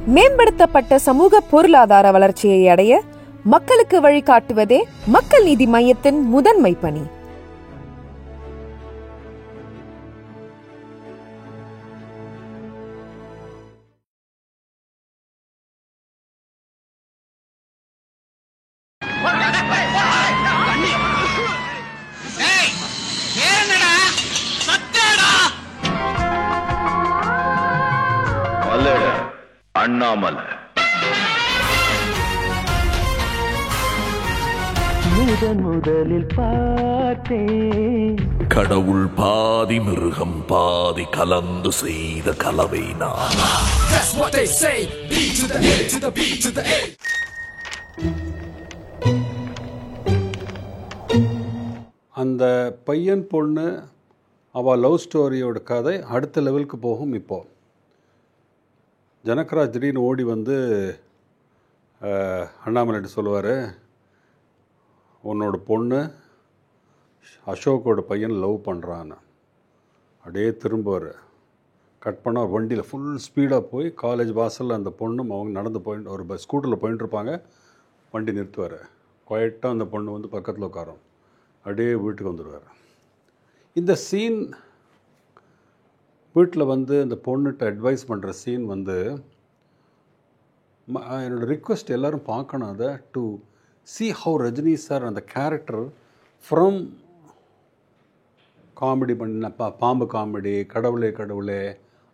மேம்படுத்தப்பட்ட சமூக பொருளாதார வளர்ச்சியை அடைய மக்களுக்கு வழிகாட்டுவதே மக்கள் நீதி மையத்தின் முதன்மை பணி. அண்ணாமலை முதலில் பார்த்தேன். கடவுள் பாதி மிருகம் பாதி கலந்து செய்த கலவை நான். அந்த பையன் பொண்ணு அவள் லவ் ஸ்டோரியோட கதை அடுத்த லெவலுக்கு போகும். இப்போது ஜனகராஜ் திடீர்னு ஓடி வந்து அண்ணாமலைட்டு சொல்லுவார், உன்னோட பொண்ணு அசோக்கோட பையன் லவ் பண்ணுறான்னு. அப்படியே திரும்புவார். கட் பண்ண வண்டியில் ஃபுல் ஸ்பீடாக போய் காலேஜ் வாசலில் அந்த பொண்ணும் அவங்க நடந்து போயிட்டு ஒரு ஸ்கூட்டரில் போயிட்டுருப்பாங்க. வண்டி நிறுத்துவார். குவைட்டாக அந்த பொண்ணு வந்து பக்கத்தில் உட்காரும். அப்படியே வீட்டுக்கு வந்துடுவார். இந்த சீன் வீட்டில் வந்து அந்த பொண்ணுகிட்ட அட்வைஸ் பண்ணுற சீன் வந்து என்னோடய ரிக்வெஸ்ட் எல்லோரும் பார்க்கணும். அதை to see how Rajini sir அந்த கேரக்டர் ஃப்ரம் காமெடி பண்ண பாம்பு காமெடி, கடவுளே கடவுளே,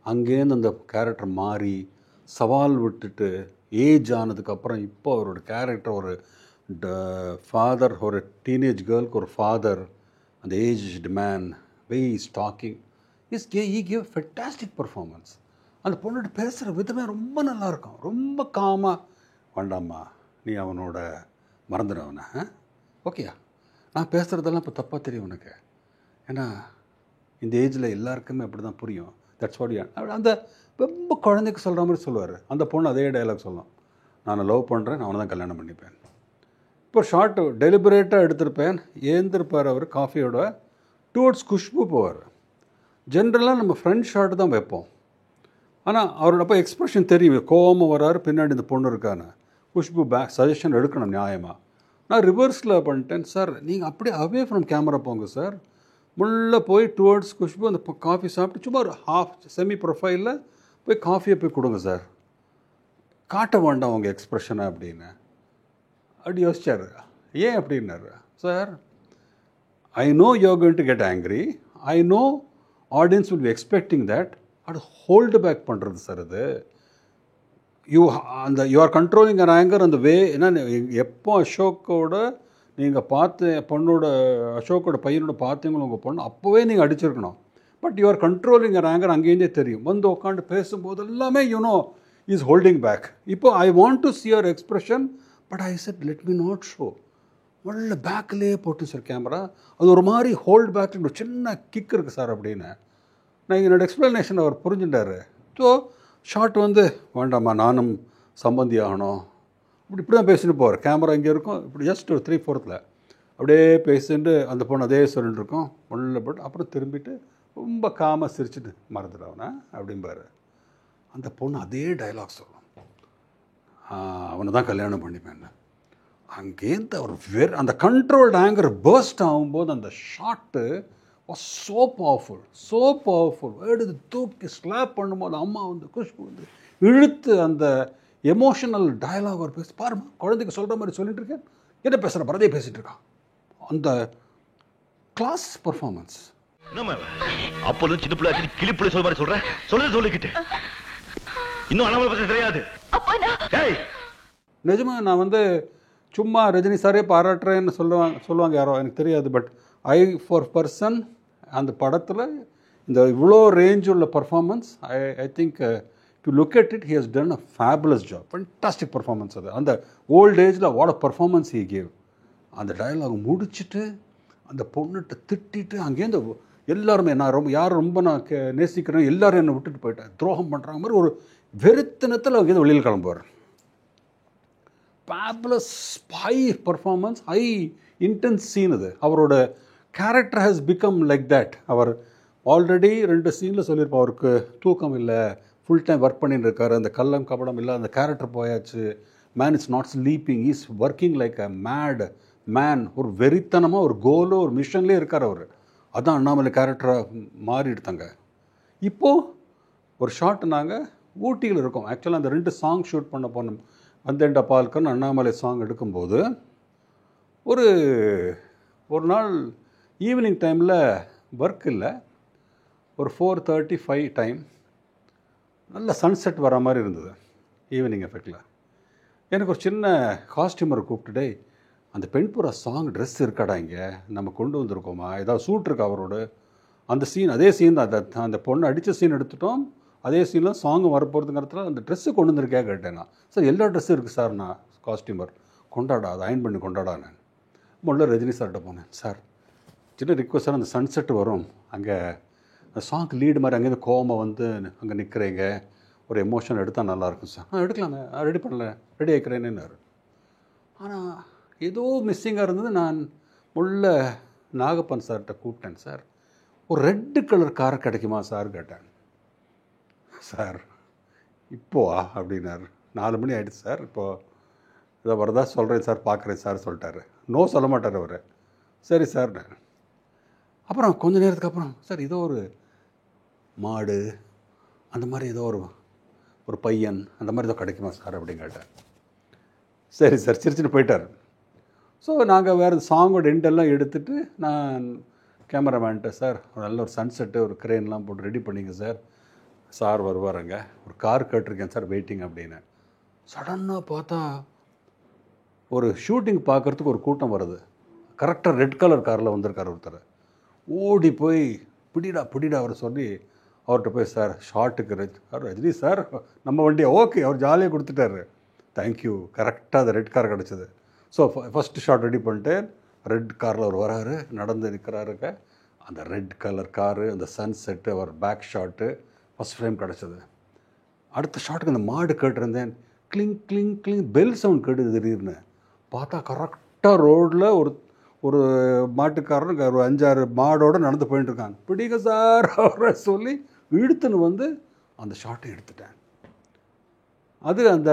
அங்கேருந்து அந்த கேரக்டர் மாறி சவால் விட்டுட்டு ஏஜ் ஆனதுக்கப்புறம் இப்போ அவரோட கேரக்டர் ஒரு ஃபாதர், ஒரு டீனேஜ் கேர்ளுக்கு ஒரு ஃபாதர், அந்த aged man, way is talking he gave fantastic performance. அந்த பொண்ணுகிட்ட பேசுகிற விதமே ரொம்ப நல்லாயிருக்கும். ரொம்ப காமாக, வேண்டாம்மா நீ அவனோட மறந்துடு அவனை, ஓகேயா, நான் பேசுகிறதெல்லாம் இப்போ தப்பாக தெரியும் உனக்கு, ஏன்னா இந்த ஏஜில் எல்லாருக்குமே அப்படி தான் புரியும். That's what you. அந்த ரொம்ப குழந்தைக்கு சொல்கிற மாதிரி சொல்லுவார். அந்த பொண்ணு அதே டைலாக் சொல்லும், நான் லவ் பண்ணுறேன், நான் அவனை தான் கல்யாணம் பண்ணிப்பேன். இப்போ ஷார்ட்டு டெலிபரேட்டாக எடுத்திருப்பேன். ஏந்திருப்பார் அவர் காஃபியோட டுவர்ட்ஸ் குஷ்பு போவார். ஜென்ரலாக நம்ம ஃப்ரெண்ட் ஷார்ட்டு தான் வைப்போம். ஆனால் அவரோட அப்போ எக்ஸ்ப்ரெஷன் தெரியும், கோவமாக வராரு, பின்னாடி இந்த பொண்ணு இருக்கான்னு. குஷ்பு சஜஷன் எடுக்கணும் நியாயமாக. நான் ரிவர்ஸில் பண்ணிட்டேன், சார் நீங்கள் அப்படியே அவே ஃப்ரம் கேமரா போங்க சார், முள்ள போய் டுவர்ட்ஸ் குஷ்பு அந்த காஃபி சாப்பிட்டு சும்மா ஒரு ஹாஃப் செமி ப்ரொஃபைலில் போய் காஃபியை போய் கொடுங்க சார், காட்ட வேண்டாம் உங்கள் எக்ஸ்ப்ரெஷனை அப்படின்னு. அப்படி யோசிச்சார். ஏன் அப்படின்னாரு, sir I know you are going to get angry, I know audience will be expecting that. அது ஹோல்டு பேக் பண்ணுறது சார். அது you are controlling an anger அந்த வே. ஏன்னா எப்போ அசோக்கோட நீங்கள் பார்த்து பொண்ணோட அசோக்கோட பையனோட பார்த்தீங்களோ உங்கள் பொண்ணு, அப்போவே நீங்கள் அடிச்சிருக்கணும். But you are controlling an anger அங்கேருந்தே தெரியும். வந்து உட்காந்து பேசும்போது எல்லாமே யூனோ இஸ் ஹோல்டிங் பேக். இப்போ I want to see your expression, but I said let me not show. உள்ள பேக்கிலே போட்டு சார் கேமரா, அது ஒரு மாதிரி ஹோல்ட் பேக்கில் ஒரு சின்ன கிக் இருக்குது சார் அப்படின்னு. நான் என்னோடய எக்ஸ்ப்ளனேஷன் அவர் புரிஞ்சுட்டார். ஸோ ஷார்ட் வந்து வேண்டாம்மா நானும் சம்பந்தி ஆகணும், இப்படி தான் பேசிட்டு போவார். கேமரா இங்கே இருக்கும், இப்படி ஜஸ்ட் ஒரு 3/4 அப்படியே பேசிட்டு அந்த பொண்ணு அதே சொல்லிட்டு இருக்கோம். உள்ள போட்டு அப்புறம் திரும்பிட்டு ரொம்ப காமாக சிரிச்சுட்டு மறந்துடுவனா அப்படிம்பாரு. அந்த பொண்ணு அதே டைலாக் சொல்லும், அவனை தான் கல்யாணம் பண்ணிப்பேன். அங்கேருந்து அவர் அந்த கண்ட்ரோல்டு ஆங்கர் பர்ஸ்ட் ஆகும்போது அந்த shot was so powerful, so powerful. எடுத்து தூக்கி ஸ்லாப் பண்ணும்போது அம்மா வந்து குஷ்பு வந்து இழுத்து அந்த எமோஷனல் டயலாக் அவர் பேசி பாருமா, குழந்தைக்கு சொல்கிற மாதிரி சொல்லிட்டு இருக்கேன், என்ன பேசுகிற பரதே பேசிகிட்டு இருக்கான். அந்த கிளாஸ் பர்ஃபார்மன்ஸ். அப்போ சின்ன பிள்ளை கிளிப்புள்ள சொல்ற மாதிரி சொல்கிறேன் சொல்லிக்கிட்டு இன்னும் அண்ணாமலை பற்றி தெரியாது. நிஜமாக நான் வந்து சும்மா ரஜினி சாரே பாராட்டுறேன்னு சொல்லுவாங்க யாரோ, எனக்கு தெரியாது. பட் ஃபார் பர்சன் அந்த படத்தில் இந்த இவ்வளோ ரேஞ்ச் உள்ள performance, I think to look at it, he has done a fabulous job. Fantastic performance. அது அந்த ஓல்ட் ஏஜில் what a performance he gave. அந்த டயலாக் முடிச்சுட்டு அந்த பொண்ணுகிட்ட திட்டிட்டு அங்கேருந்து எல்லாருமே யார் ரொம்ப நான் நேசிக்கிறேன் எல்லோரும் என்னை விட்டுட்டு போயிட்டேன், துரோகம் பண்ணுறாங்க மாதிரி ஒரு வெறித்தனத்தில் அங்கேருந்து வெளியில் கிளம்புவார். Fabulous high performance, high intense scene. அது அவரோட character has become like that. அவர் ஆல்ரெடி 2 சீனில் சொல்லியிருப்பார், அவருக்கு தூக்கம் இல்லை, ஃபுல் டைம் ஒர்க் பண்ணிட்டு இருக்காரு. அந்த கள்ளம் கபடம் இல்லை, அந்த கேரக்டர் போயாச்சு. Man is not sleeping, is working like a mad man. ஒரு வெறித்தனமாக ஒரு கோலோ ஒரு மிஷன்லேயே இருக்கார் அவர். அதான் அண்ணாமலை கேரக்டராக மாறி எடுத்தாங்க. இப்போது ஒரு ஷார்ட் நாங்கள் ஊட்டியில் இருக்கோம். ஆக்சுவலாக அந்த 2 சாங் ஷூட் பண்ண போனோம். வந்தேன்டா பால்கன் அண்ணாமலை சாங் எடுக்கும்போது ஒரு நாள் ஈவினிங் டைமில் ஒர்க் இல்லை, ஒரு 4:35 டைம், நல்ல சன்செட் வர மாதிரி இருந்தது ஈவினிங் எஃபெக்டில். எனக்கு ஒரு சின்ன காஸ்டியூமரை கூப்பிட்டுட்டே, அந்த பெண்புறா சாங் ட்ரெஸ் இருக்காடா இங்கே, நம்ம கொண்டு வந்திருக்கோமா, ஏதாவது சூட் இருக்கா அவரோட, அந்த சீன் அதே சீன் தான், அந்த பொண்ணு அடித்த சீன் எடுத்துட்டோம், அதே சீனில் சாங்கு வரப்போகிறதுங்கிறதுல அந்த ட்ரெஸ்ஸு கொண்டு வந்திருக்கே கேட்டேன் நான். சார் எல்லா ட்ரெஸ்ஸும் இருக்குது சார், நான் காஸ்டியூமர் கொண்டாடா, அதை அயன் பண்ணி கொண்டாடா. நான் முதல்ல ரஜினி சார்கிட்ட போனேன். சார் சின்ன ரிக்வஸ்ட் சார், அந்த சன்செட் வரும் அங்கே, அந்த சாங் லீடு மாதிரி அங்கேருந்து கோவமாக வந்து அங்கே நிற்கிறீங்க, ஒரு எமோஷன் எடுத்தால் நல்லாயிருக்கும் சார். எடுக்கலாமே, ரெடி பண்ணல, ரெடி ஆகிக்கிறேன்னாரு. ஆனால் ஏதோ மிஸ்ஸிங்காக இருந்தது. நான் உள்ள நாகப்பன் சார்கிட்ட கூப்பிட்டேன். சார் ஒரு ரெட்டு கலர் கார் கிடைக்குமா சார் கேட்டேன். சார் இப்போவா அப்படின்னாரு. 4 மணி ஆகிடுச்சு சார், இப்போது இதை வரதா சொல்கிறேன் சார், பார்க்குறேன் சார் சொல்லிட்டாரு. நோ சொல்ல மாட்டார் அவர். சரி சார். அப்புறம் கொஞ்ச நேரத்துக்கு அப்புறம், சார் ஏதோ ஒரு மாடு அந்த மாதிரி ஏதோ ஒரு பையன் அந்த மாதிரி ஏதோ கிடைக்குமா சார் அப்படின்னு கேட்டேன். சரி சார் சிரிச்சுட்டு போயிட்டார். ஸோ நாங்கள் வேறு சாங்கோட எண்டெல்லாம் எடுத்துகிட்டு நான் கேமராமேன்ட்ட, சார் நல்ல ஒரு சன்செட்டு ஒரு க்ரெயின்லாம் போட்டு ரெடி பண்ணிங்க சார், சார் வருவாருங்க, ஒரு கார் கேட்டிருக்கேன் சார் வெயிட்டிங் அப்படின்னு. சடன்னாக பார்த்தா ஒரு ஷூட்டிங் பார்க்குறதுக்கு ஒரு கூட்டம் வருது. கரெக்டாக ரெட் கலர் காரில் வந்திருக்கார் ஒருத்தர். ஓடி போய் பிடிடா அவரை சொல்லி அவர்கிட்ட போய், சார் ஷார்ட்டுக்கு ரஜினி சார் நம்ம வண்டியை ஓகே, அவர் ஜாலியாக கொடுத்துட்டாரு, தேங்க்யூ. கரெக்டாக அந்த ரெட் கார் கிடச்சிது. ஸோ ஃபஸ்ட்டு ஷாட் ரெடி பண்ணிட்டு ரெட் காரில் அவர் வராரு, நடந்து நிற்கிறாருங்க. அந்த ரெட் கலர் காரு, அந்த சன்செட்டு, அவர் பேக் ஷாட்டு ஃபஸ்ட் ஃப்ரேம் கிடச்சிது. அடுத்த ஷாட்டுக்கு அந்த மாடு கேட்டிருந்தேன். கிளிங் கிளிங் கிளிங் பெல் சவுண்ட் கேட்டுது. திடீர்னு பார்த்தா கரெக்டாக ரோடில் ஒரு மாட்டுக்காரன் ஒரு 5-6 மாடோடு நடந்து போயிட்டு இருக்காங்க. பிடிங்க சார் அவரை சொல்லி இழுத்துன்னு வந்து அந்த ஷாட்டை எடுத்துட்டேன். அது அந்த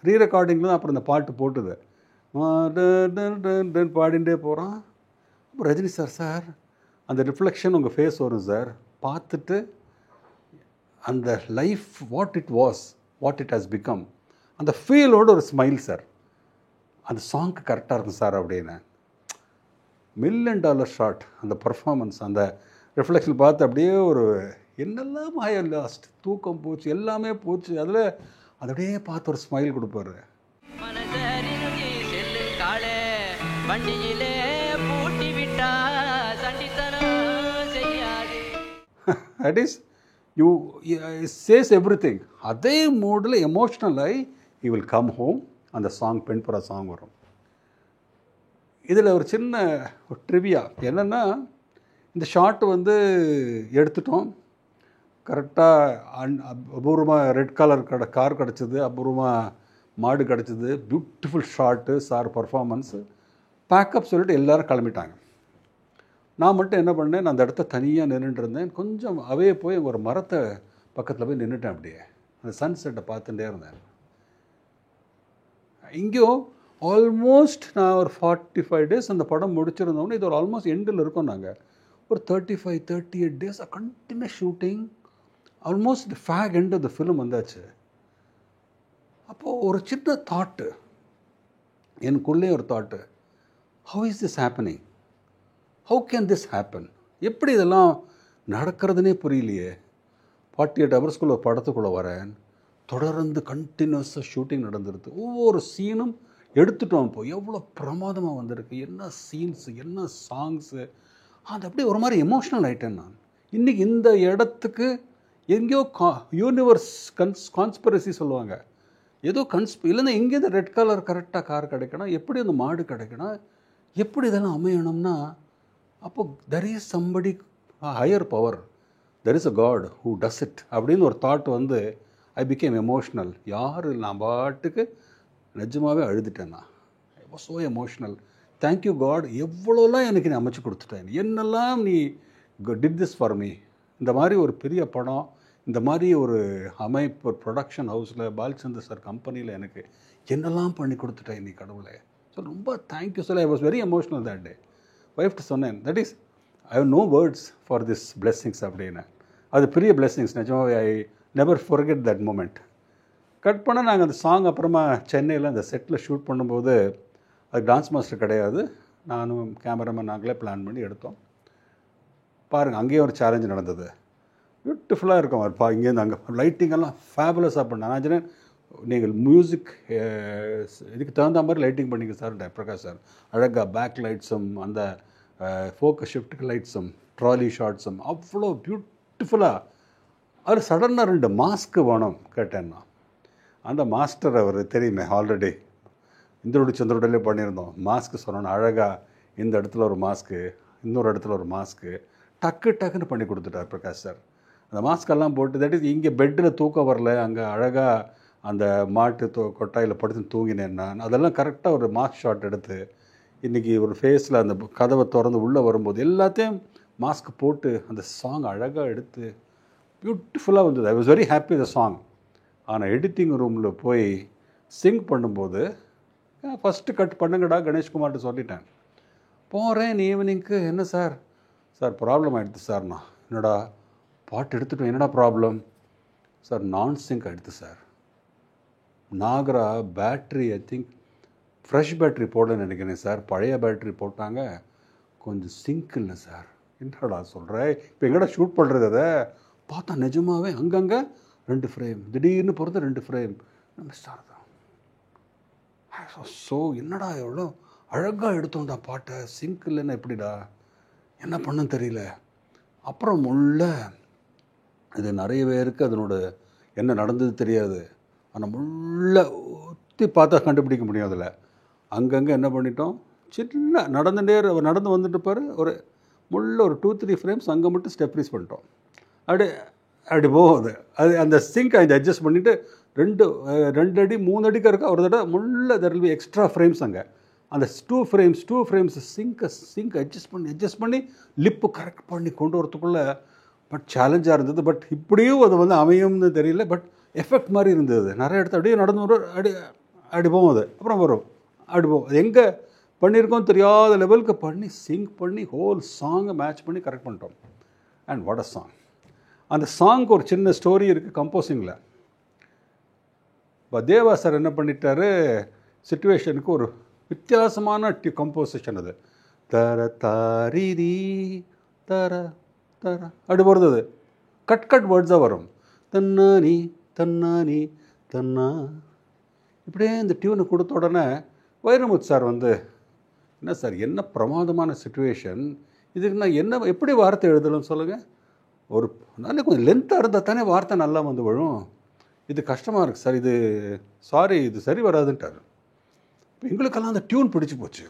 ரீ ரெக்கார்டிங்கில் தான் அப்புறம் இந்த பாட்டு போட்டுது. பாடிண்டே போகிறான். அப்புறம் ரஜினி சார் அந்த ரிஃப்ளெக்ஷன் உங்கள் ஃபேஸ் வரும் சார், பார்த்துட்டு அந்த life what it was, what it has become, அந்த ஃபீலோட ஒரு ஸ்மைல் சார், அந்த சாங்க்கு கரெக்டாக இருக்கும் சார் அப்படின்னு. $1 million ஷாட், அந்த பர்ஃபார்மன்ஸ், அந்த ரிஃப்ளெக்ஷன் பார்த்து அப்படியே ஒரு என்னெல்லாம் மாய லாஸ்ட், தூக்கம் போச்சு, எல்லாமே போச்சு. அதில் அது அப்படியே பார்த்து ஒரு ஸ்மைல் கொடுப்பாரு. That is, you says everything. அதே மூடில் எமோஷ்னலாகி he will come home. அந்த சாங் பெண்புறா சாங் வரும். இதில் ஒரு சின்ன ஒரு ட்ரிவியா என்னென்னா, இந்த ஷாட்டு வந்து எடுத்துட்டோம், கரெக்டாக அபூர்வமாக ரெட் கலர் கார் கிடச்சிது, அபூர்வமாக மாடு கிடச்சிது, beautiful shot, sir performance, backup சொல்லிட்டு எல்லோரும் கிளம்பிட்டாங்க. நான் மட்டும் என்ன பண்ணேன், நான் அந்த இடத்த தனியாக நின்றுட்டு இருந்தேன். கொஞ்சம் அவே போய் ஒரு மரத்தை பக்கத்தில் போய் நின்றுட்டேன். அப்படியே அந்த சன்செட்டை பார்த்துட்டே இருந்தேன். இங்கேயும் ஆல்மோஸ்ட் நான் ஒரு 45 days அந்த படம் முடிச்சிருந்தோம்னா, இது ஒரு ஆல்மோஸ்ட் எண்டில் இருக்கோம். நாங்கள் ஒரு 35-38 days continuous shooting, almost the fag end of the film வந்தாச்சு. அப்போது ஒரு சின்ன தாட்டு எனக்குள்ளே, ஒரு thought, how is this happening, how can this happen, எப்படி இதெல்லாம் நடக்கிறதுனே புரியலையே. 48 ஹவர்ஸ்குள்ளே ஒரு படத்துக்குள்ளே வரேன், தொடர்ந்து கண்டினியூஸாக ஷூட்டிங் நடந்துருது, ஒவ்வொரு சீனும் எடுத்துட்டோம். இப்போ எவ்வளோ பிரமாதமாக வந்திருக்கு, என்ன சீன்ஸு, என்ன சாங்ஸு, அது அப்படியே ஒரு மாதிரி எமோஷ்னல் ஆகிட்டேன் நான். இன்றைக்கி இந்த இடத்துக்கு எங்கேயோ யூனிவர்ஸ் கான்ஸ்பிரசி சொல்லுவாங்க, ஏதோ இல்லைன்னா எங்கேருந்து ரெட் கலர் கரெக்டாக கார் கிடைக்கணும், எப்படி அந்த மாடு கிடைக்கணும், எப்படி இதெல்லாம் அமையணும்னா, அப்போ there is somebody higher power, there is a god who does it அப்படின்னு ஒரு தாட் வந்து ஐ பிகேம் எமோஷ்னல். யார் நான் பாட்டுக்கு நிஜமாகவே அழுதுட்டேன். நான் I was so emotional. Thank you God, எவ்வளோலாம் எனக்கு நீ அமைச்சு கொடுத்துட்டேன், என்னெல்லாம் நீ டிட் திஸ் ஃபார் மீ. இந்த மாதிரி ஒரு பெரிய படம் இந்த மாதிரி ஒரு அமைப்பு, ஒரு ப்ரொடக்ஷன் ஹவுஸில் பாலச்சந்தர் சார் கம்பெனியில் எனக்கு என்னெல்லாம் பண்ணி கொடுத்துட்டேன் நீ கடவுளே. ஸோ ரொம்ப thank you sir. I was very emotional that day. ஒய்ஃப்ட்டு சொன்னேன், that is I have no words for this blessings அப்படின்னு. அது பெரிய பிளெஸ்ஸிங்ஸ் நிஜமாவே. I never forget that moment. Cut பண்ண நாங்கள் அந்த சாங் அப்புறமா சென்னையில் அந்த செட்டில் ஷூட் பண்ணும்போது அது டான்ஸ் மாஸ்டர் கிடையாது, நானும் கேமராமேன் நாங்களே பிளான் பண்ணி எடுத்தோம். பாருங்கள், அங்கேயும் ஒரு சேலஞ்சு நடந்தது. பியூட்டிஃபுல்லாக இருக்கும் அது இங்கேருந்து அங்கே லைட்டிங்கெல்லாம் ஃபேபுலஸாக பண்ணேன். நான் நீங்கள் மியூசிக் இதுக்கு தகுந்த மாதிரி லைட்டிங் பண்ணிங்க சார் பிரகாஷ் சார். அழகாக பேக் லைட்ஸும் அந்த ஃபோக்கஸ் ஷிஃப்ட் லைட்ஸும் ட்ராலி ஷாட்ஸும் அவ்வளோ பியூட்டிஃபுல்லாக. அது சடனாக 2 மாஸ்க்கு வேணும் கேட்டேன்னா, அந்த மாஸ்டர் அவர் தெரியுமே, ஆல்ரெடி இந்திரோடு சந்திரோடலே பண்ணியிருந்தோம். மாஸ்க்கு சொன்னோன்னு அழகாக இந்த இடத்துல ஒரு மாஸ்க்கு, இன்னொரு இடத்துல ஒரு மாஸ்க்கு டக்குன்னு பண்ணி கொடுத்துட்டார் பிரகாஷ் சார். அந்த மாஸ்கெல்லாம் போட்டு, தட் இஸ் இங்கே பெட்டில் தூக்கம் வரல, அங்கே அழகாக அந்த மாட்டு கொட்டாயில் படுத்து தூங்கினேன் நான். அதெல்லாம் கரெக்டாக ஒரு மாஸ்க் ஷாட் எடுத்து இன்றைக்கி ஒரு ஃபேஸில் அந்த கதவை திறந்து உள்ளே வரும்போது எல்லாத்தையும் மாஸ்க் போட்டு அந்த சாங் அழகாக எடுத்து பியூட்டிஃபுல்லாக வந்தது. ஐ was very happy the song. ஆனால் எடிட்டிங் ரூமில் போய் சிங் பண்ணும்போது ஃபஸ்ட்டு கட் பண்ணுங்கடா கணேஷ்குமார்கிட்ட சொல்லிட்டேன். போகிறேன் ஈவினிங்க்கு, என்ன சார் ப்ராப்ளம் ஆகிடுது சார். நான் என்னடா பாட்டு எடுத்துட்டோம், என்னடா ப்ராப்ளம் சார்? நான் சிங்க் ஆகிடுது சார். Nagra battery I think fresh battery போடலன்னு நினைக்கிறேன் சார், பழைய பேட்ரி போட்டாங்க, கொஞ்சம் சிங்க் இல்லை சார். என்னடா சொல்கிறேன், இப்போ எங்கடா ஷூட் பண்ணுறது? அதை பார்த்தா நிஜமாகவே அங்கங்கே 2 ஃப்ரேம், திடீர்னு பொறுத்த 2 ஃப்ரேம் மிஸ் ஆகுது. ஸோ என்னடா எவ்வளோ அழகாக எடுத்தோம்டா பாட்டை, சிங்க் இல்லைன்னா எப்படிடா, என்ன பண்ணன்னு தெரியல. அப்புறம் உள்ள இது நிறைய பேருக்கு அதனோட என்ன நடந்தது தெரியாது. ஆனால் முள்ள ஊற்றி பார்த்தா கண்டுபிடிக்க முடியும். அதில் அங்கங்கே என்ன பண்ணிட்டோம், சின்ன நடந்து வந்துட்டு பாரு, ஒரு முள்ள ஒரு 2-3 ஃப்ரேம்ஸ் அங்கே மட்டும் ஸ்டெப்ரீஸ் பண்ணிட்டோம். அப்படி போகுது. அது அந்த சிங்க் அதை அட்ஜஸ்ட் பண்ணிவிட்டு 2 அடி 3 அடிக்கு இருக்கா ஒரு தடவை முள்ள there will be extra frames. அங்கே அந்த 2 ஃப்ரேம்ஸ் சிங்க் அட்ஜஸ்ட் பண்ணி லிப்பு கரெக்ட் பண்ணி கொண்டு வரத்துக்குள்ளே பட் சேலஞ்சாக இருந்தது. பட் இப்படியும் அது வந்து அமையும்னு தெரியல, பட் எஃபெக்ட் மாதிரி இருந்தது. நிறைய இடத்துல அப்படியே நடந்து வரும், அப்படி போகும். அது அப்புறம் வரும், அப்படி போகும். எங்கே பண்ணியிருக்கோம் தெரியாத லெவலுக்கு பண்ணி சிங்க் பண்ணி ஹோல் சாங்கை மேட்ச் பண்ணி கரெக்ட் பண்ணிட்டோம். And what a song. அந்த சாங்க்கு ஒரு சின்ன ஸ்டோரி இருக்குது கம்போசிங்கில். இப்போ தேவா சார் என்ன பண்ணிட்டாரு, சிச்சுவேஷனுக்கு ஒரு வித்தியாசமான கம்போசிஷன். அது தர தாரிதி தர தர அப்படி போகிறது. அது கட் வேர்ட்ஸாக வரும். தன்னானி தன்னானி தன்னா இப்படியே இந்த டியூனை கொடுத்த உடனே வைரமுத்து சார் வந்து, என்ன சார் என்ன பிரமாதமான சிச்சுவேஷன், இதுக்கு நான் எப்படி வார்த்தை எழுதணும்னு சொல்லுங்கள். ஒரு நல்ல கொஞ்சம் லென்த்தாக இருந்தால் தானே வார்த்தை நல்லா வந்து விழும், இது கஷ்டமாக இருக்குது சார், இது சரி வராதுன்ட்டார். இப்போ எங்களுக்கெல்லாம் அந்த டியூன் பிடிச்சி போச்சு.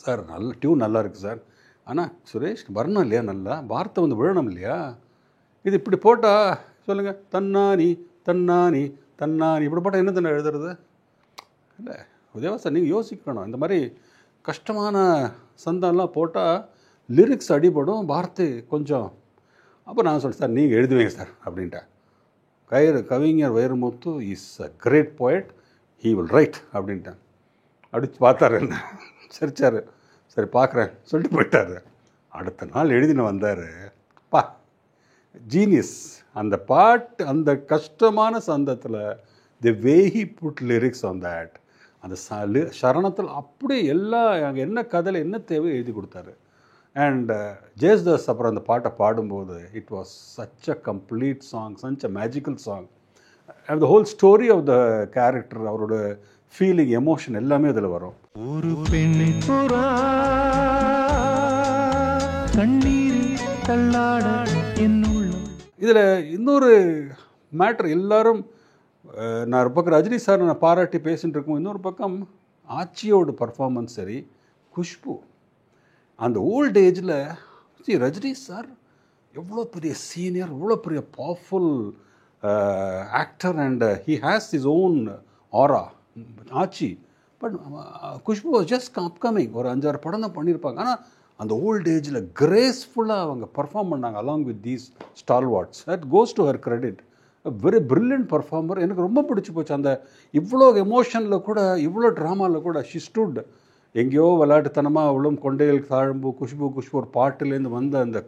சார் நல்ல டியூன் நல்லா இருக்குது சார், ஆனால் சுரேஷ் வரணும் இல்லையா, நல்லா வார்த்தை வந்து விழணும் இல்லையா, இது இப்படி போட்டால் சொல்லுங்கள் தன்னானி தன்னானி தன்னானி இப்படி போட்டால் என்ன தானே எழுதுறது இல்லை. உதயவா சார் நீங்கள் யோசிக்கணும், இந்த மாதிரி கஷ்டமான சந்தம்லாம் போட்டால் லிரிக்ஸ் அடிபடும், வார்த்தை கொஞ்சம். அப்போ நான் சொல்கிறேன் சார் நீங்கள் எழுதுவீங்க சார் அப்படின்ட்டேன். கவிஞர் Vairamuthu is a great poet, he will write அப்படின்ட்டேன். அடிச்சு பார்த்தாரு என்ன, சரிச்சார், சரி பார்க்குறேன் சொல்லிட்டு போயிட்டார். அடுத்த நாள் எழுதின வந்தார். ஜீனியஸ். அந்த பாட்டு அந்த கஷ்டமான சந்தத்தில் the way he put lyrics on that, அந்த சரணத்தில் அப்படியே எல்லா அங்கே என்ன கதையில் என்ன தேவையோ எழுதி கொடுத்தாரு. அண்ட் ஜேசுதாஸ் அப்புறம் அந்த பாட்டை பாடும்போது it was such a complete song, such a magical song. The whole story of the character, அவரோட ஃபீலிங், எமோஷன் எல்லாமே அதில் வரும். ஒரு பெண் புறா கண்ணீர் தள்ளாட என்னுள்ள. இதில் இன்னொரு மேட்ரு, எல்லாரும் நான் ஒரு பக்கம் ரஜினி சார் நான் பாராட்டி பேசிகிட்டு இருக்கோம், இன்னொரு பக்கம் ஆச்சியோட பர்ஃபார்மன்ஸ் சரி, குஷ்பு அந்த ஓல்ட் ஏஜில் ரஜினி சார் எவ்வளோ பெரிய சீனியர், எவ்வளோ பெரிய powerful actor, and he has his own aura. Aachi but Khushbu was just upcoming, ஒரு 5-6 படம் தான் பண்ணியிருப்பாங்க. ஆனால் அந்த ஓல்ட் ஏஜில் கிரேஸ்ஃபுல்லாக அவங்க பர்ஃபார்ம் பண்ணாங்க along with these stalwarts. That goes to her credit. Very brilliant performer. எனக்கு ரொம்ப பிடிச்சி போச்சு. அந்த இவ்வளோ எமோஷனில் கூட, இவ்வளோ ட்ராமாவில் கூட ஷி ஸ்டுட். எங்கேயோ விளையாட்டுத்தனமாக அவளும் கொண்டையில் தாழம்பு குஷ்பு குஷ்பு ஒரு பாட்டுலேருந்து வந்த அந்த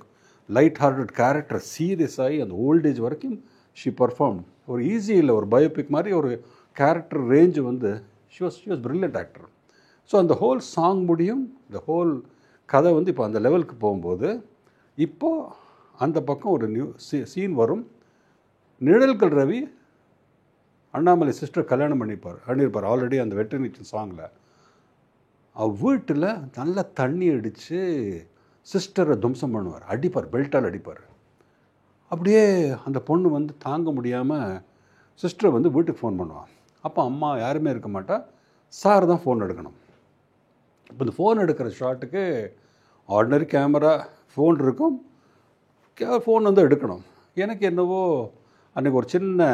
லைட் ஹார்ட்டட் கேரக்டர் சீரியஸ் ஆகி அந்த ஓல்ட் ஏஜ் வரைக்கும் ஷி பர்ஃபார்ம். ஒரு ஈஸி இல்லை, ஒரு பயோபிக் மாதிரி ஒரு கேரக்டர் ரேஞ்சு வந்து she was brilliant actor. So அந்த ஹோல் சாங் முடியும், இந்த ஹோல் கதை வந்து இப்போ அந்த லெவலுக்கு போகும்போது இப்போது அந்த பக்கம் ஒரு நியூ சீன் வரும். நிழல்கள் ரவி அண்ணாமலை சிஸ்டர் கல்யாணம் பண்ணியிருப்பார் ஆல்ரெடி அந்த வெட்டர்னிட்டி சாங்கில். வீட்டில் நல்லா தண்ணி அடித்து சிஸ்டரை துவம்சம் பண்ணுவார், அடிப்பார், பெல்ட்டால் அடிப்பார். அப்படியே அந்த பொண்ணு வந்து தாங்க முடியாமல் சிஸ்டரை வந்து வீட்டுக்கு ஃபோன் பண்ணுவான். அப்போ அம்மா யாருமே இருக்க மாட்டா, சார் தான் ஃபோன் எடுக்கணும். இப்போ இந்த ஃபோன் எடுக்கிற ஷாட்டுக்கு ஆர்டினரி கேமரா ஃபோன் இருக்கும், ஃபோன் வந்து எடுக்கணும். எனக்கு என்னவோ அன்றைக்கி ஒரு சின்ன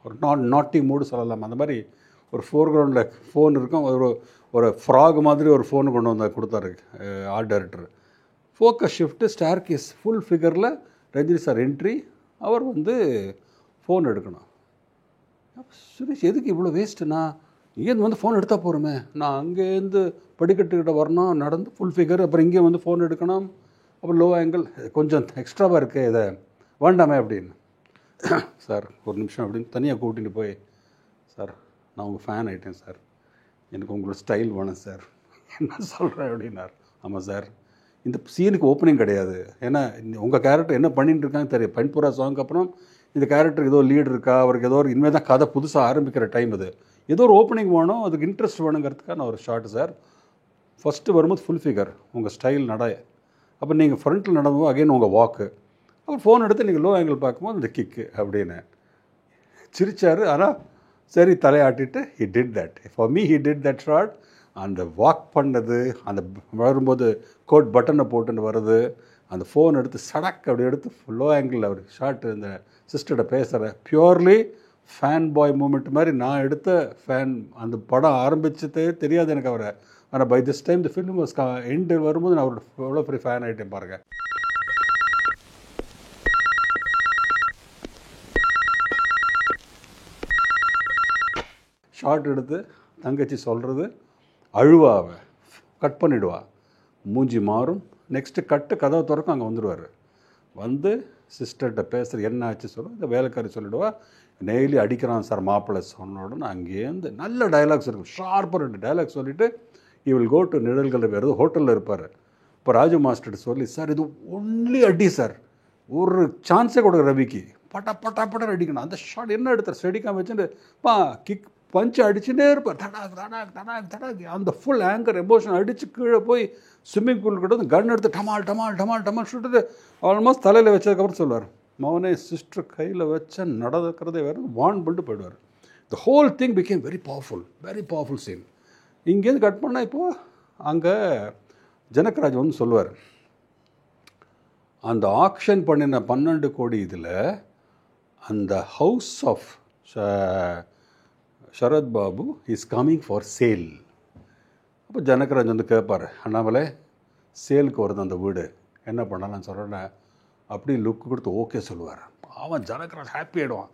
ஒரு நாட்டி மூடு சொல்லலாம். அந்த மாதிரி ஒரு ஃபோர்க்ரவுண்டில் ஃபோன் இருக்கும், ஒரு ஃப்ராக் மாதிரி ஒரு ஃபோனு கொண்டு வந்து கொடுத்தாரு art director. Focus shift, star cast full ஃபிகரில் ரஜினி சார் என்ட்ரி, அவர் வந்து ஃபோன் எடுக்கணும். சுரேஷ் எதுக்கு இவ்வளோ வேஸ்ட்டு? நான் இங்கேருந்து வந்து ஃபோன் எடுத்தால் போகிறோமே, நான் அங்கேருந்து படிக்கட்டுக்கிட்ட வரணும், நடந்து ஃபுல் ஃபிகர், அப்புறம் இங்கே வந்து ஃபோன் எடுக்கணும், அப்புறம் லோ ஆங்கிள், கொஞ்சம் எக்ஸ்ட்ராவாக இருக்குது, இதை வேண்டாமே அப்படின்னு. சார் ஒரு நிமிஷம் அப்படின்னு தனியாக கூட்டிகிட்டு போய், சார் நான் உங்கள் ஃபேன் ஆகிட்டேன் சார், எனக்கு உங்களோட ஸ்டைல் வேணும் சார், என்ன சொல்கிறேன் அப்படின்னார். ஆமாம் சார், இந்த சீனுக்கு ஓப்பனிங் கிடையாது, ஏன்னா உங்கள் கேரக்டர் என்ன பண்ணிட்டு இருக்காங்க தெரியும். பண்புரா சாங்க்கு அப்புறம் இந்த கேரக்டருக்கு ஏதோ லீடு இருக்கா, அவருக்கு ஏதோ ஒரு இனிமேல் தான் கதை புதுசாக ஆரம்பிக்கிற டைம் இது, ஏதோ ஒரு ஓப்பனிங் வேணும், அதுக்கு இன்ட்ரெஸ்ட் வேணுங்கிறதுக்காக நான் ஒரு ஷார்ட் சார். ஃபஸ்ட்டு வரும்போது ஃபுல் ஃபிகர், உங்கள் ஸ்டைல் நடைய, அப்போ நீங்கள் ஃப்ரண்ட்டில் நடந்தோம் அகைன் உங்கள் வாக்கு, அப்புறம் ஃபோன் எடுத்து நீங்கள் லோ ஆங்கிள் பார்க்கும்போது இந்த கிக்கு அப்படின்னு சிரிச்சார். ஆனால் சரி தலையாட்டிட்டு he did that. For me he did that shot. அந்த வாக் பண்ணது, அந்த வரும்போது கோட் பட்டனை போட்டுன்னு வருது, அந்த ஃபோன் எடுத்து சடக் அப்படி எடுத்து லோ ஆங்கிளில் அவர் ஷார்ட் இந்த சிஸ்டர்கிட்ட பேசுகிற பியூர்லி ஃபேன் பாய் மூமெண்ட் மாதிரி நான் எடுத்த ஃபேன். அந்த படம் ஆரம்பிச்சதே தெரியாது எனக்கு அவரை. ஆனால் by this time the film was end வரும்போது நான் அவரோட எவ்வளோ பெரிய ஃபேன் ஆகிட்டேன் பாருங்கள். ஷார்ட் எடுத்து தங்கச்சி சொல்கிறது, அழுவாவை கட் பண்ணிவிடுவா, மூஞ்சி மாறும், நெக்ஸ்ட்டு கதவை திறக்கும், அங்கே வந்துடுவார். வந்து சிஸ்டர்கிட்ட பேசுகிற என்ன ஆச்சு சொல்லும், இந்த வேலைக்காரி சொல்லிவிடுவா, டெய்லி அடிக்கிறான் சார் மாப்பிள்ளை சொன்ன உடனே அங்கேருந்து நல்ல டைலாக்ஸ் இருக்கும், ஷார்ப்பாக 2 டைலாக்ஸ் சொல்லிவிட்டு he will go to நிழல்கள் வேறு ஹோட்டலில் இருப்பார். இப்போ ராஜு மாஸ்டர்கிட்ட சொல்லி, சார் இது ஒன்லி அடி சார், ஒரு சான்ஸே கொடுக்க ரவிக்கு, பட்டா அடிக்கணும். அந்த ஷார்ட் என்ன எடுத்தார், ஸ்டெடிக்காம வச்சுட்டு கிக் பஞ்சு அடிச்சுட்டே இருப்பார், தடாக் தடாக் தடாக் தடாக். அந்த ஃபுல் ஆங்கர் எமோஷன் அடித்து கீழே போய் ஸ்விம்மிங் பூல் கிட்ட வந்து கன் எடுத்து டமால் டமால் டமால் டமால் சுட்டுட்டு ஆல்மோஸ்ட் தலையில் வச்சதுக்கப்புறம் சொல்லுவார், மவனே சிஸ்டர் கையில் வச்ச நடக்கிறதே வேறு, வான் பண்ணிட்டு போயிடுவார். The whole thing became very powerful scene. இங்கேருந்து கட் பண்ணால் இப்போது அங்கே ஜனகராஜ் வந்து சொல்லுவார், அந்த ஆக்ஷன் பண்ணின 12 கோடி இதில் அந்த house of Sarath Babu is coming for sale. அப்போ ஜனகராஜ் வந்து கேட்பார், அண்ணாமலை சேலுக்கு வருது அந்த வீடு, என்ன பண்ணலாம்னு சொல்கிறேன். அப்படி லுக்கு கொடுத்து ஓகே சொல்லுவார். அவன் ஜனகராஜ் ஹாப்பி ஆகிடுவான்,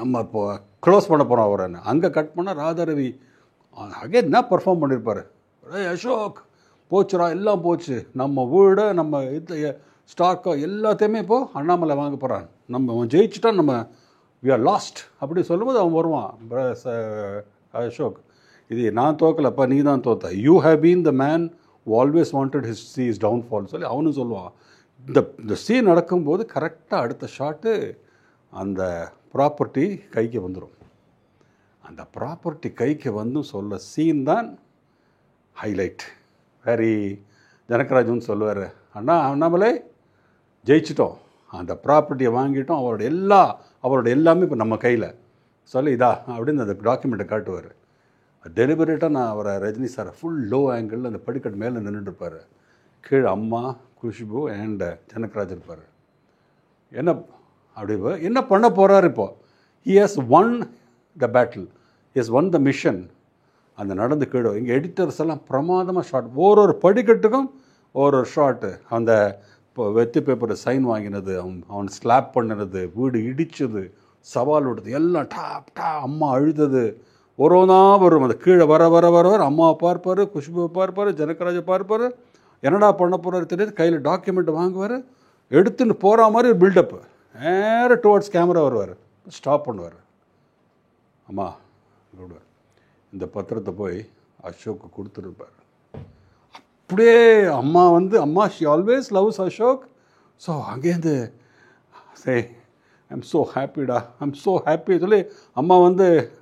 நம்ம இப்போ க்ளோஸ் பண்ண போகிறோம் அவரை. அங்கே கட் பண்ணால் ராதாரவி அகேன் என்ன பர்ஃபார்ம் பண்ணியிருப்பார், அசோக் போச்சுரா, எல்லாம் போச்சு, நம்ம வீடு நம்ம இது ஸ்டாக்கோ எல்லாத்தையுமே இப்போது அண்ணாமலை வாங்க போகிறான், நம்ம ஜெயிச்சுட்டா நம்ம வி ஆர் லாஸ்ட் அப்படி சொல்லும்போது அவன் வருவான், அசோக் இது நான் தோக்கலப்பா, நீ தான் தோத்த, you have been the man always wanted see is downfall சொல்லி அவனும் சொல்லுவான். இந்த சீன் நடக்கும்போது கரெக்டாக அடுத்த ஷாட்டு அந்த ப்ராப்பர்ட்டி கைக்கு வந்துடும். அந்த ப்ராப்பர்ட்டி கைக்கு வந்து சொல்ல சீன் தான் ஹைலைட். வெரி ஜனகராஜன் சொல்லுவார், அண்ணாமலை ஜெயிச்சிட்டோம், அந்த ப்ராப்பர்ட்டியை வாங்கிட்டோம், அவரோட எல்லாமே இப்போ நம்ம கையில் சொல்லி இதா அப்படின்னு அந்த டாக்குமெண்ட்டை காட்டுவார். டெலிபரேட்டாக நான் அவரை ரஜினி சாரை ஃபுல் லோ ஆங்கிளில் அந்த படிக்கட்டு மேலே நின்றுட்டுருப்பார், கீழே அம்மா குஷ்பு அண்ட் ஜனகராஜ் இருப்பார். என்ன பண்ண போகிறார் இப்போது, he has one the battle, he has one the mission. அந்த நடந்து கீழே இங்கே எடிட்டர்ஸ் எல்லாம் பிரமாதமாக ஷார்ட், ஒரு படிக்கட்டுக்கும் ஒரு ஷாட்டு அந்த இப்போ வெத்து பேப்பரை சைன் வாங்கினது, அவன் ஸ்லாப் பண்ணினது, வீடு இடித்தது, சவால் விடுறது எல்லாம் டா அம்மா அழுதது ஒருவனா வரும். அந்த கீழே வர வர வர வர அம்மாவை பார்ப்பார், குஷ்புவை பார்ப்பார், ஜனகராஜை பார்ப்பார், என்னடா பண்ண போகிறாரு தெரியாது, கையில் டாக்குமெண்ட் வாங்குவார், எடுத்துன்னு போகிற மாதிரி ஒரு பில்டப்பு, நேராக டுவர்ட்ஸ் கேமரா வருவார், ஸ்டாப் பண்ணுவார், அம்மா விடுவார், இந்த பத்திரத்தை போய் அசோக்கு கொடுத்துருப்பார். அப்படியே அம்மா அம்மா she always loves Ashok. So அங்கேருந்து சே ஐம் ஸோ ஹாப்பிடா, ஐம் ஸோ ஹாப்பி சொல்லி அம்மா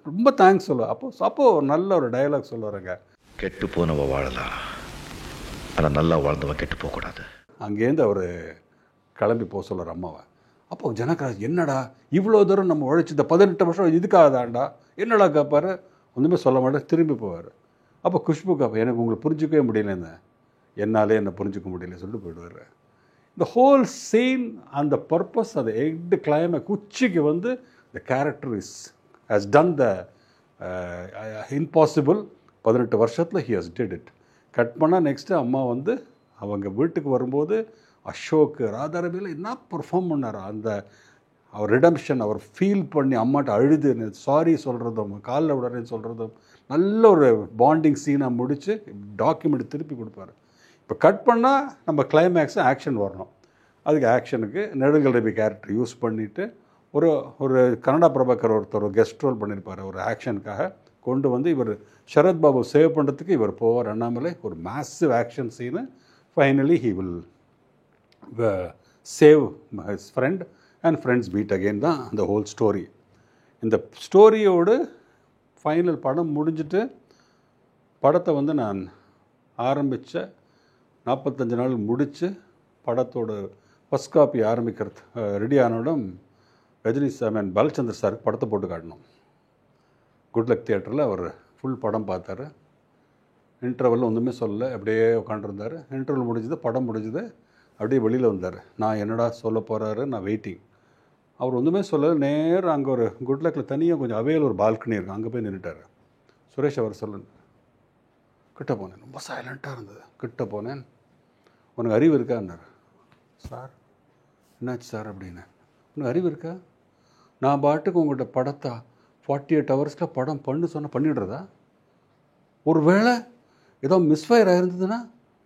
ரொம்ப தேங்க்ஸ் சொல்லுவாள். அப்போது நல்ல ஒரு டயலாக் சொல்லுவாருங்க, கெட்டு போனவ வாழலாம், ஆனால் நல்லா வாழ்ந்தவன் கெட்டு போகக்கூடாது. அங்கேருந்து அவர் கிளம்பி போக சொல்லுவார் அம்மாவை. அப்போ ஜனகராஜ் என்னடா இவ்வளோ தூரம் நம்ம உழைச்சி இந்த 18 வருஷம் இதுக்காகதான்டா என்னடா கேட்பார், ஒன்றுமே சொல்ல மாட்டேன், திரும்பி போவார். அப்போ குஷ்பு கேட்பேன், எனக்கு உங்களுக்கு புரிஞ்சிக்கவே முடியலன்னு, என்னாலே என்னை புரிஞ்சிக்க முடியல சொல்லிட்டு போயிடுவார். இந்த ஹோல் சீன் அந்த பர்பஸ், அந்த எட் கிளைமேக்ஸ் உச்சிக்கு the character has done the impossible. 18 வருஷத்தில் he has did it. Cut பண்ணால் நெக்ஸ்ட்டு அம்மா அவங்க வீட்டுக்கு வரும்போது அசோக் ராதாரவியில் என்ன பெர்ஃபார்ம் பண்ணார், அந்த அவர் ரிடம்ஷன் அவர் ஃபீல் பண்ணி அம்மாட்ட அழுது சாரி சொல்கிறதும் காலில் விடுறேன்னு சொல்கிறதும் நல்ல ஒரு பாண்டிங் சீனாக முடித்து டாக்குமெண்ட் திருப்பி கொடுப்பாரு. இப்போ கட் பண்ணால் நம்ம கிளைமேக்ஸு ஆக்ஷன் வரணும். அதுக்கு ஆக்ஷனுக்கு நெடுங்கல் ரவி கேரக்டர் யூஸ் பண்ணிவிட்டு ஒரு கன்னடா பிரபாகர் ஒருத்தர் கெஸ்ட் ரோல் பண்ணியிருப்பார், ஒரு ஆக்ஷனுக்காக கொண்டு இவர் சரத்பாபு சேவ் பண்ணுறதுக்கு இவர் போவார் அண்ணாமலை. ஒரு massive action scene. Finally he will save his friend and friends meet again தான் அந்த ஹோல் ஸ்டோரி. இந்த ஸ்டோரியோடு ஃபைனல் படம் முடிஞ்சிட்டு படத்தை நான் ஆரம்பித்த 45 நாள் முடித்து படத்தோட ஃபஸ்ட் காப்பி ஆரம்பிக்கிறது ரெடி ஆனோடம் ரஜினி சார் பாலச்சந்தர் சாருக்கு படத்தை போட்டு காட்டணும். குட்லக் தியேட்டரில் அவர் ஃபுல் படம் பார்த்தாரு. இன்டர்வல் ஒன்றுமே சொல்லலை, அப்படியே உட்காண்டிருந்தார். இன்டர்வல் முடிஞ்சது, படம் முடிஞ்சது, அப்படியே வெளியில் வந்தார். நான் என்னடா சொல்ல போகிறாரு, நான் வெயிட்டிங். அவர் ஒன்றுமே சொல்லலை. நேராக அங்கே ஒரு குட்லக்கில் தனியாக கொஞ்சம் அவையில் ஒரு பால்கனி இருக்குது, அங்கே போய் நின்றுட்டார். சுரேஷ் அவர் சொல்லுங்க. கிட்ட போனேன், ரொம்ப சைலண்ட்டாக இருந்தது. கிட்ட போனேன், உனக்கு அறிவு இருக்கான்னார். சார் என்னாச்சு சார் அப்படின்னு. உனக்கு அறிவு இருக்கா? நான் பாட்டுக்கு உங்கள்கிட்ட படத்தை 48 ஹவர்ஸில் படம் சொன்னால் பண்ணிடுறதா? ஒரு வேளை ஏதோ மிஸ்ஃபயர் ஆகிருந்ததுன்னா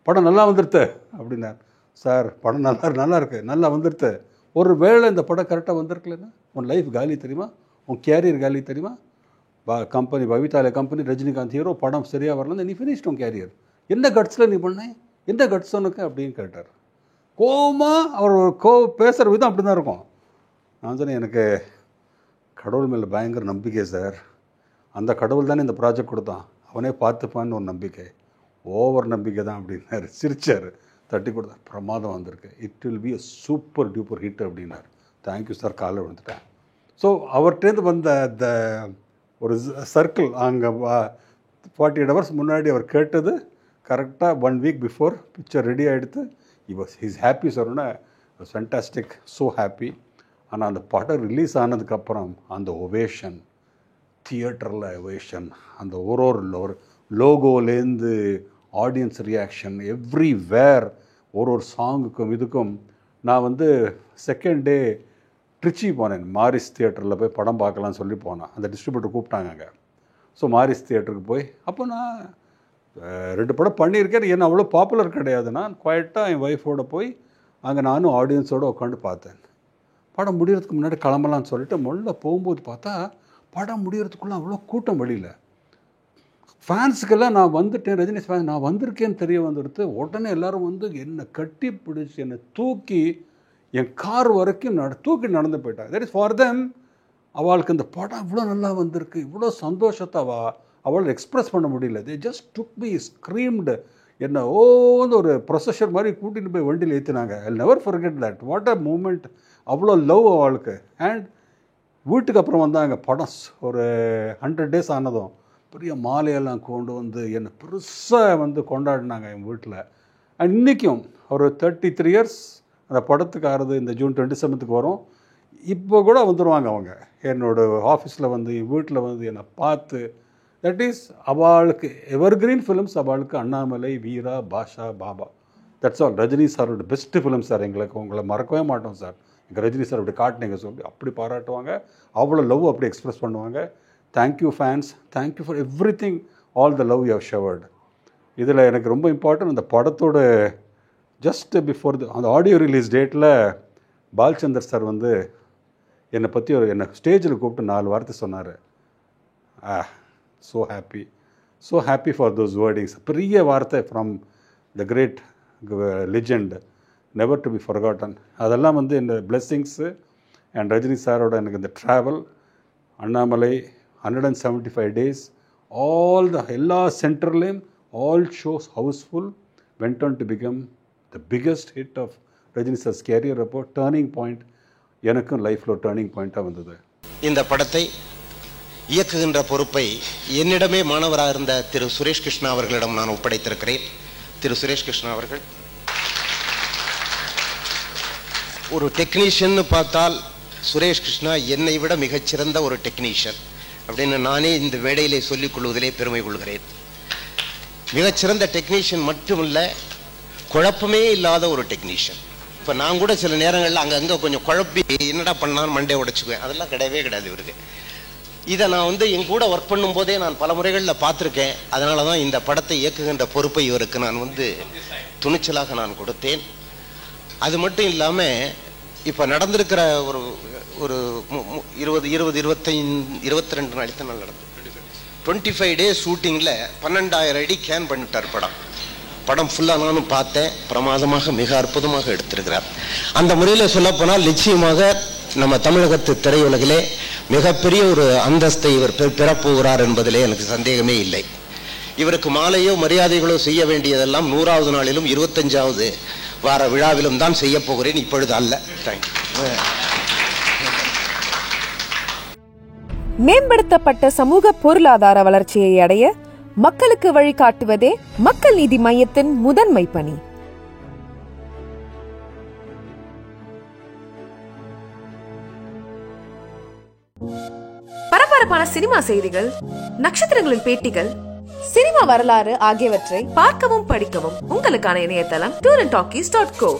படம் நல்லா வந்துடுது அப்படின்னார். சார் படம் நல்லா இருக்கு, நல்லா வந்துடுது. ஒரு வேளை இந்த படம் கரெக்டாக வந்திருக்கலன்னா உன் லைஃப் காலி தெரியுமா, உன் கேரியர் காலி தெரியுமா? கம்பெனி பவிதாலய கம்பெனி ரஜினிகாந்த் ஹீரோ படம் சரியாக வரலாம், நீ ஃபினிஷ்ட் உன் கேரியர். எந்த கட்ஸில் நீ பண்ணேன், எந்த கட்ஸ் உனக்கு அப்படின்னு கேட்டார். கோவமாக அவர் பேசுகிற விதம் அப்படி தான் இருக்கும். நான் சொன்னேன், எனக்கு கடவுள் மேலே பயங்கர நம்பிக்கை சார். அந்த கடவுள் தானே இந்த ப்ராஜெக்ட் கொடுத்தான், அவனே பார்த்துப்பான்னு ஒரு நம்பிக்கை, ஓவர் நம்பிக்கை தான் அப்படின்னாரு. சிரிச்சார், தட்டி கொடுத்தார். பிரமாதம் வந்திருக்கு, it will be a super duper hit அப்படின்னார். தேங்க்யூ சார், காலையில் விழுந்துட்டேன். ஸோ அவர்கிட்டேருந்து வந்த அந்த ஒரு சர்க்கிள் அங்கே 48 ஹவர்ஸ் முன்னாடி அவர் கேட்டது கரெக்டாக 1 வீக் பிஃபோர் பிக்சர் ரெடி ஆகிடுத்து. ஹீஸ் ஹாப்பி சொன்னா ஃபேண்டாஸ்டிக், ஸோ ஹாப்பி. ஆனால் அந்த படம் ரிலீஸ் ஆனதுக்கப்புறம் அந்த ஒவேஷன், தியேட்டரில் ஒவேஷன், அந்த ஒரு லோகோலேருந்து ஆடியன்ஸ் ரியாக்ஷன் எவ்ரிவேர், ஒரு சாங்குக்கும் இதுக்கும். நான் செகண்ட் டே ட்ரிச்சி போனேன், மாரிஸ் தியேட்டரில் போய் படம் பார்க்கலான்னு சொல்லி போனேன். அந்த டிஸ்ட்ரிபியூட்டர் கூப்பிட்டாங்க அங்கே. ஸோ மாரிஸ் தியேட்டருக்கு போய், அப்போ நான் 2 படம் பண்ணியிருக்கேன். என்ன அவ்வளோ பாப்புலர் கிடையாது. நான் குவாய்ட்டாக என் ஒய்ஃபோடு போய் அங்கே நானும் ஆடியன்ஸோடு உட்காந்து பார்த்தேன். படம் முடிகிறதுக்கு முன்னாடி கிளம்பலான்னு சொல்லிட்டு முதல்ல போகும்போது பார்த்தா படம் முடிகிறதுக்குள்ளே அவ்வளோ கூட்டம் வெளியில். ஃபேன்ஸுக்கெல்லாம் நான் வந்துட்டேன், ரஜினி ஃபேன் நான் வந்திருக்கேன்னு தெரிய வந்துடுத்து. உடனே எல்லோரும் என்னை கட்டி பிடிச்சி என்னை தூக்கி என் கார் வரைக்கும் தூக்கி நடந்து போயிட்டாங்க. That is for them. அவளுக்கு இந்த படம் இவ்வளோ நல்லா வந்திருக்கு, இவ்வளோ சந்தோஷத்தை அவள் எக்ஸ்ப்ரெஸ் பண்ண முடியல. They just took me, screamed. என்னை ஒரு ப்ரொசஸர் மாதிரி கூட்டிகிட்டு போய் வண்டியில் ஏற்றினாங்க. I never forget that. What a moment. அவ்வளோ லவ் அவளுக்கு. அண்ட் வீட்டுக்கு அப்புறம் வந்தாங்க, படம் ஒரு 100 days ஆனதும் பெரிய மாலையெல்லாம் கொண்டு என்னை பெருசாக கொண்டாடினாங்க என் வீட்டில். அண்ட் இன்றைக்கும் ஒரு 33 years அந்த படத்துக்கு ஆறுது. இந்த ஜூன் 27th வரும். இப்போ கூட வந்துடுவாங்க அவங்க என்னோடய ஆஃபீஸில் என் வீட்டில் என்னை பார்த்து. தட் இஸ் அவளுக்கு எவர்கிரீன் ஃபிலிம்ஸ். அவளுக்கு அண்ணாமலை, வீரா, பாஷா, பாபா தட்ஸ் ஆல். ரஜினி சாரோட பெஸ்ட் ஃபிலிம் சார். எங்களுக்கு உங்களை மறக்கவே மாட்டோம் சார். எங்கள் ரஜினி சார் அப்படி காட்டினீங்க சொல்லி அப்படி பாராட்டுவாங்க. அவ்வளோ லவ் அப்படி எக்ஸ்பிரஸ் பண்ணுவாங்க. Thank you fans, thank you for everything, all the love you have showered. இதில் எனக்கு ரொம்ப இம்பார்ட்டன்ட், அந்த படத்தோட ஜஸ்ட் பிஃபோர் அந்த ஆடியோ ரிலீஸ் டேட்டில் பால்சந்தர் சார் வந்து என்னை பற்றி என்னை ஸ்டேஜில் கூப்பிட்டு 4 வார்த்தை சொன்னார். So happy for those wordings. பெரிய வார்த்தை from the great legend, never to be forgotten. அதெல்லாம் வந்து இந்த பிளெஸ்ஸிங்ஸு அண்ட் ரஜினி சாரோட எனக்கு இந்த ட்ராவல், அண்ணாமலை 175 days, எல்லா சென்டர்லேயும் all shows houseful, went on to become the biggest hit of Rajini sir's career. About turning point, எனக்கும் லைஃப்பில் டேர்னிங் பாயிண்ட்டாக வந்தது. இந்த படத்தை இயக்குகின்ற பொறுப்பை என்னிடமே மாணவராக இருந்த திரு சுரேஷ் கிருஷ்ணா அவர்களிடம் நான் ஒப்படைத்திருக்கிறேன். திரு சுரேஷ் கிருஷ்ணா அவர்கள் ஒரு டெக்னீஷியன்னு பார்த்தால் சுரேஷ் கிருஷ்ணா என்னை விட மிகச்சிறந்த ஒரு டெக்னீஷியன் அப்படின்னு நானே இந்த மேடையிலே சொல்லிக் கொள்வதிலே பெருமை கொள்கிறேன். மிகச்சிறந்த டெக்னீஷியன் மட்டுமில்ல, குழப்பமே இல்லாத ஒரு டெக்னீஷியன். இப்போ நான் கூட சில நேரங்களில் அங்கங்கே கொஞ்சம் குழப்பி என்னடா பண்ணான்னு மண்டே உடைச்சுக்குவேன். அதெல்லாம் கிடையவே கிடையாது இவருக்கு. இதை நான் வந்து என் கூட ஒர்க் பண்ணும்போதே நான் பல முறைகளில் பார்த்துருக்கேன். அதனால தான் இந்த படத்தை இயக்குகின்ற பொறுப்பை இவருக்கு நான் வந்து துணிச்சலாக நான் கொடுத்தேன். அது மட்டும் இல்லாமல் இப்போ நடந்திருக்கிற ஒரு 22 நாளைக்கு நாள் நடந்தது. 25 days ஷூட்டிங்கில் 12,000 அடி கேன் பண்ணிட்டார் படம் ஃபுல்லாக நானும் பார்த்தேன். பிரமாதமாக மிக அற்புதமாக எடுத்திருக்கிறார். அந்த முறையில் சொல்லப்போனால் நிச்சயமாக நம்ம தமிழகத்து திரையுலகிலே மிகப்பெரிய ஒரு அந்தஸ்தை இவர் பெறப்போகிறார் என்பதிலே எனக்கு சந்தேகமே இல்லை. இவருக்கு மாலையோ மரியாதைகளோ செய்ய வேண்டியதெல்லாம் 100வது நாளிலும் 25வது வார விழாவிலும் தான் செய்ய போகிறேன், இப்பொழுது அல்ல. தேங்க்யூ. மேம்படுத்தப்பட்ட சமூக பொருளாதார வளர்ச்சியை அடைய மக்களுக்கு வழிகாட்டுவதே மக்கள் நீதி மையத்தின் முதன்மை பணி. பரபரப்பான சினிமா செய்திகள், நட்சத்திரங்களின் பேட்டிகள், சினிமா வரலாறு ஆகியவற்றை பார்க்கவும் படிக்கவும் உங்களுக்கான இணையதளம் tourantalkies.co.